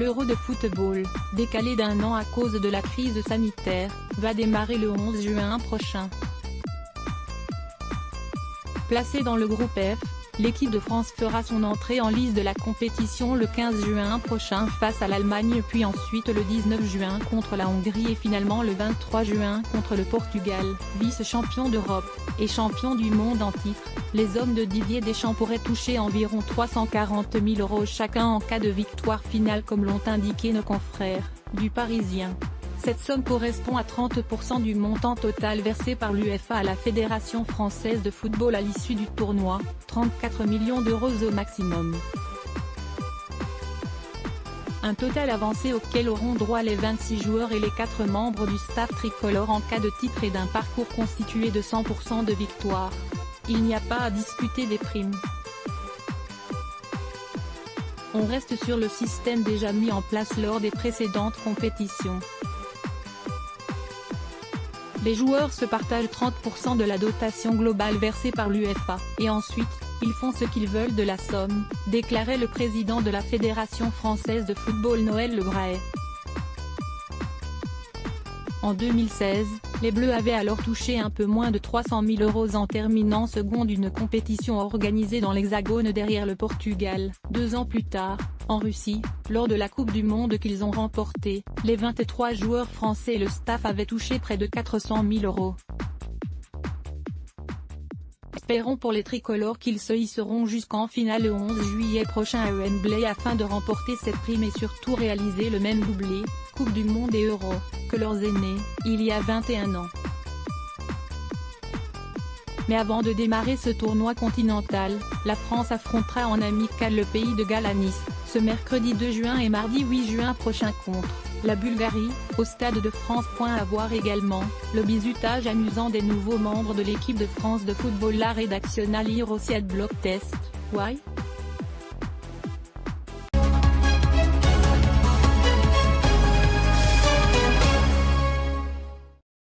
L'Euro de football, décalé d'1 an à cause de la crise sanitaire, va démarrer le 11 juin prochain. Placée dans le groupe F, l'équipe de France fera son entrée en lice de la compétition le 15 juin prochain face à l'Allemagne, puis ensuite le 19 juin contre la Hongrie et finalement le 23 juin contre le Portugal, vice-champion d'Europe, et champion du monde en titre. Les hommes de Didier Deschamps pourraient toucher environ 340 000 € chacun en cas de victoire finale, comme l'ont indiqué nos confrères du Parisien. Cette somme correspond à 30% du montant total versé par l'UEFA à la Fédération française de football à l'issue du tournoi, 34 millions € au maximum. Un total avancé auquel auront droit les 26 joueurs et les 4 membres du staff tricolore en cas de titre et d'un parcours constitué de 100% de victoires. Il n'y a pas à discuter des primes. On reste sur le système déjà mis en place lors des précédentes compétitions. Les joueurs se partagent 30% de la dotation globale versée par l'UEFA, et ensuite, ils font ce qu'ils veulent de la somme, déclarait le président de la Fédération française de football Noël Le Graët. En 2016, les Bleus avaient alors touché un peu moins de 300 000 € en terminant second d'une compétition organisée dans l'Hexagone derrière le Portugal. 2 ans plus tard, en Russie, lors de la Coupe du Monde qu'ils ont remportée, les 23 joueurs français et le staff avaient touché près de 400 000 €. Espérons pour les tricolores qu'ils se hisseront jusqu'en finale le 11 juillet prochain à Wembley afin de remporter cette prime et surtout réaliser le même doublé, Coupe du Monde et Euro, que leurs aînés, il y a 21 ans. Mais avant de démarrer ce tournoi continental, la France affrontera en amical le pays de Galles à Nice, ce mercredi 2 juin et mardi 8 juin prochain contre la Bulgarie, au Stade de France. À voir également, le bizutage amusant des nouveaux membres de l'équipe de France de football. La rédaction à lire aussi à Block Test. Why?